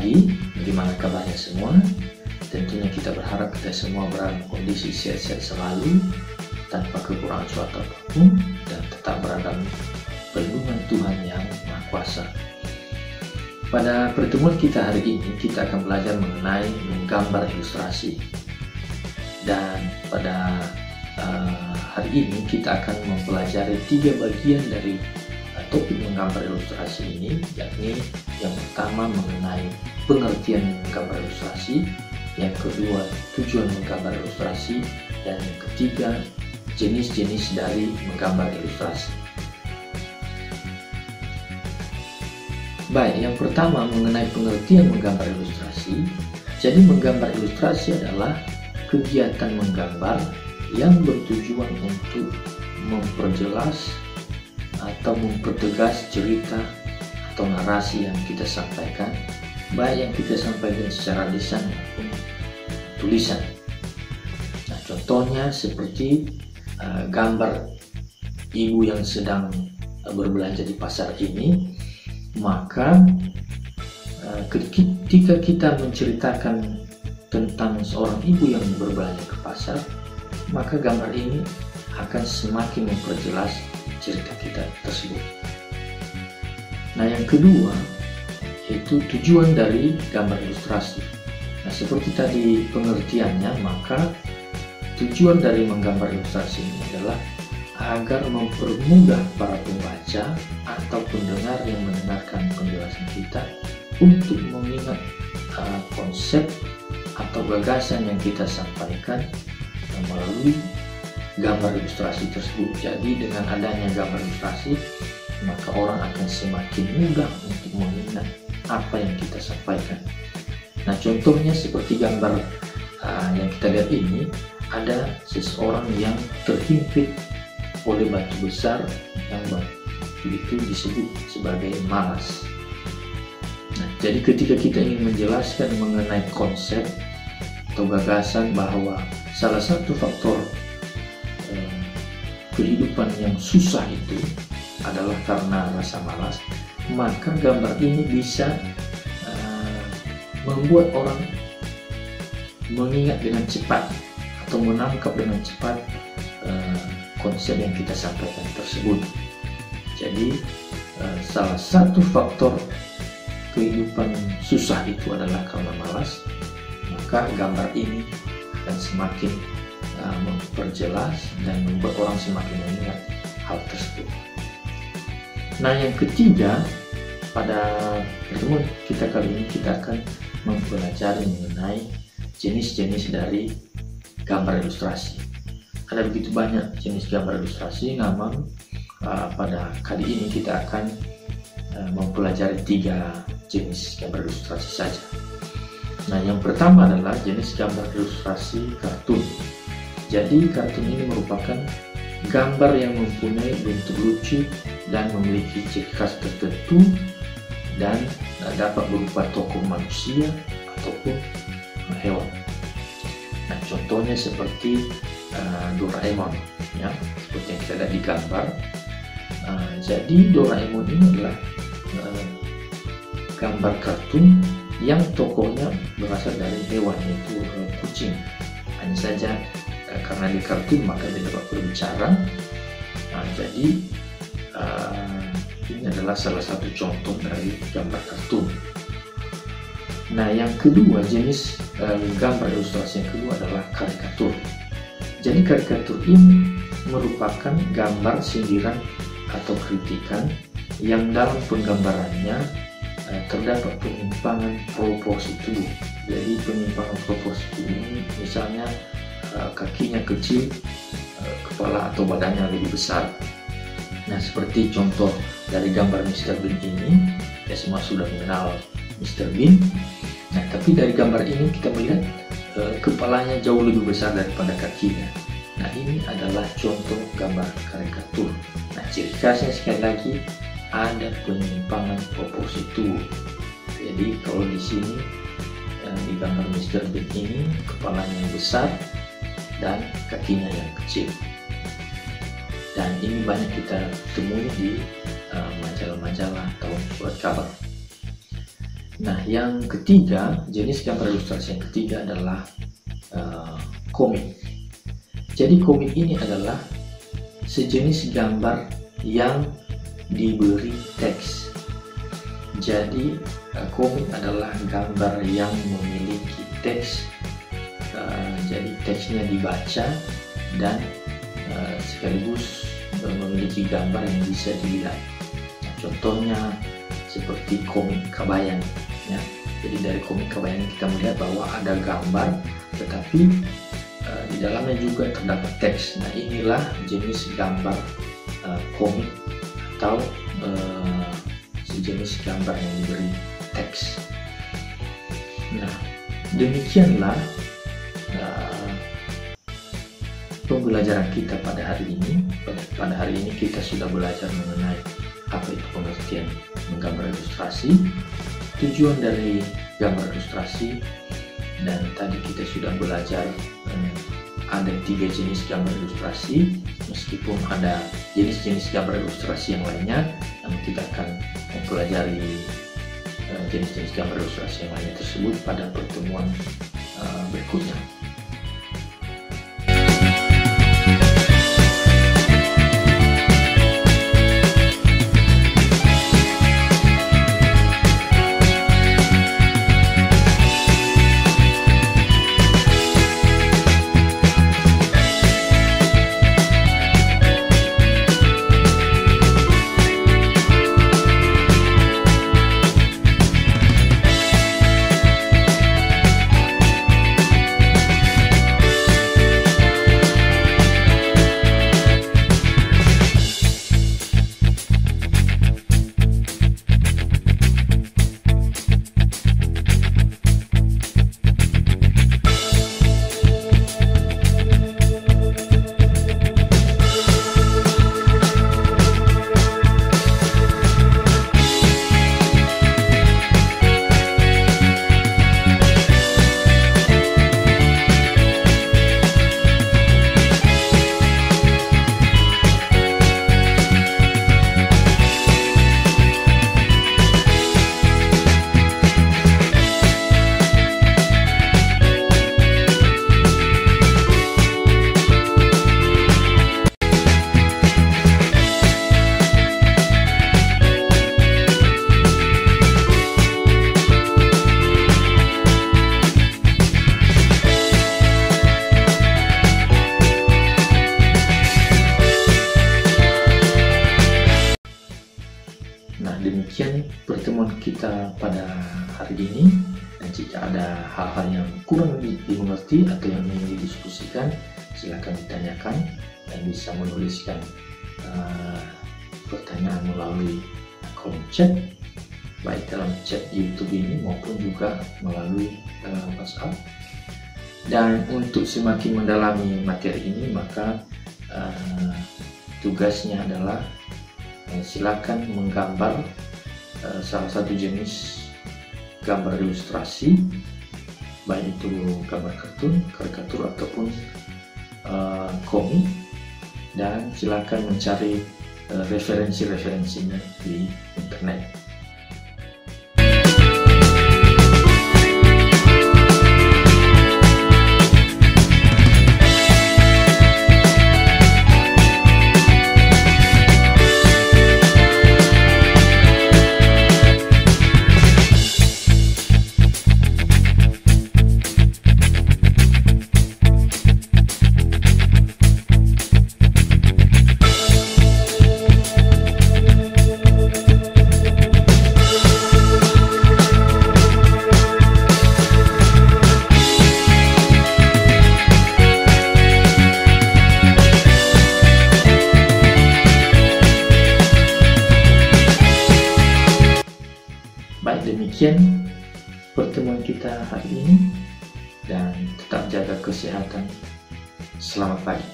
pagi, bagaimana kabarnya semua? Tentunya kita berharap kita semua berada dalam kondisi sehat-sehat selalu, tanpa kekurangan suatu apapun, dan tetap berada dalam perlindungan Tuhan yang Maha Kuasa. Pada pertemuan kita hari ini, kita akan belajar mengenai menggambar ilustrasi. Dan pada hari ini kita akan mempelajari 3 bagian dari topik menggambar ilustrasi ini, yakni yang pertama mengenai pengertian menggambar ilustrasi, yang kedua tujuan menggambar ilustrasi, dan yang ketiga jenis-jenis dari menggambar ilustrasi. Baik, yang pertama mengenai pengertian menggambar ilustrasi. Jadi menggambar ilustrasi adalah kegiatan menggambar yang bertujuan untuk memperjelas atau mempertegas cerita atau narasi yang kita sampaikan, baik yang kita sampaikan secara lisan maupun tulisan. Nah, contohnya seperti gambar ibu yang sedang berbelanja di pasar ini, maka ketika kita menceritakan tentang seorang ibu yang berbelanja ke pasar, maka gambar ini akan semakin memperjelas cerita kita tersebut. Nah, yang kedua yaitu tujuan dari gambar ilustrasi. Nah, seperti tadi pengertiannya, maka tujuan dari menggambar ilustrasi ini adalah agar mempermudah para pembaca atau pendengar yang mendengarkan penjelasan kita untuk mengingat konsep atau gagasan yang kita sampaikan melalui gambar ilustrasi tersebut. Jadi dengan adanya gambar ilustrasi, maka orang akan semakin mudah untuk mengingat apa yang kita sampaikan. Nah, contohnya seperti gambar yang kita lihat ini, ada seseorang yang terhimpit oleh batu besar, yang batu itu disebut sebagai malas. Nah, jadi ketika kita ingin menjelaskan mengenai konsep atau gagasan bahwa salah satu faktor kehidupan yang susah itu adalah karena rasa malas, maka gambar ini bisa membuat orang mengingat dengan cepat atau menangkap dengan cepat konsep yang kita sampaikan tersebut. Jadi salah satu faktor kehidupan susah itu adalah karena malas, maka gambar ini akan semakin memperjelas dan membuat orang semakin mengingat hal tersebut. Nah, yang ketiga, pada pertemuan kita kali ini kita akan mempelajari mengenai jenis-jenis dari gambar ilustrasi. Ada begitu banyak jenis gambar ilustrasi, namun pada kali ini kita akan mempelajari 3 jenis gambar ilustrasi saja. Nah, yang pertama adalah jenis gambar ilustrasi kartun. Jadi kartun ini merupakan gambar yang mempunyai bentuk lucu dan memiliki ciri khas tertentu dan dapat berupa tokoh manusia ataupun hewan. Nah, contohnya seperti Doraemon, ya, seperti yang kita lihat di gambar. Jadi Doraemon ini adalah gambar kartun yang tokohnya berasal dari hewan, yaitu kucing. Hanya saja karena di kartun maka dia dapat berbicara. Nah, jadi ini adalah salah satu contoh dari gambar kartun. Nah, yang kedua, jenis gambar ilustrasi yang kedua adalah karikatur. Jadi karikatur ini merupakan gambar sindiran atau kritikan yang dalam penggambarannya terdapat penyimpangan proporsi tubuh. Jadi penyimpangan proporsi tubuh ini misalnya kakinya kecil, kepala atau badannya lebih besar. Nah, seperti contoh dari gambar Mr. Bean ini, ya semua sudah mengenal Mr. Bean. Nah, tapi dari gambar ini kita melihat kepalanya jauh lebih besar daripada kakinya. Nah, ini adalah contoh gambar karikatur. Nah, ciri khasnya sekali lagi ada penyimpangan proporsi tubuh. Jadi kalau di sini di gambar Mr. Bean ini kepalanya yang besar dan kakinya yang kecil. Dan ini banyak kita temui di majalah-majalah atau surat kabar. Nah, yang ketiga, jenis gambar ilustrasi yang ketiga adalah komik. Jadi komik ini adalah sejenis gambar yang diberi teks. Jadi komik adalah gambar yang memiliki teks. Jadi teksnya dibaca dan sekaligus memiliki gambar yang bisa dilihat. Nah, contohnya seperti komik Kabayan, ya. Jadi dari komik Kabayan kita melihat bahwa ada gambar, tetapi di dalamnya juga terdapat teks. Nah, inilah jenis gambar komik atau sejenis gambar yang diberi teks. Nah, demikianlah pembelajaran kita pada hari ini. Pada hari ini kita sudah belajar mengenai apa itu pengertian menggambar ilustrasi, tujuan dari gambar ilustrasi, dan tadi kita sudah belajar ada 3 jenis gambar ilustrasi. Meskipun ada jenis-jenis gambar ilustrasi yang lainnya, namun kita akan mempelajari jenis-jenis gambar ilustrasi yang lainnya tersebut pada pertemuan berikutnya. Demikian pertemuan kita pada hari ini, dan jika ada hal-hal yang kurang dimengerti atau yang ingin didiskusikan, silakan ditanyakan dan bisa menuliskan pertanyaan melalui kolom chat, baik dalam chat YouTube ini maupun juga melalui WhatsApp. Dan untuk semakin mendalami materi ini, maka tugasnya adalah silakan menggambar salah satu jenis gambar ilustrasi, baik itu gambar kartun, karikatur ataupun komik, dan silakan mencari referensi-referensinya di internet. Demikian pertemuan kita hari ini, dan tetap jaga kesehatan. Selamat pagi.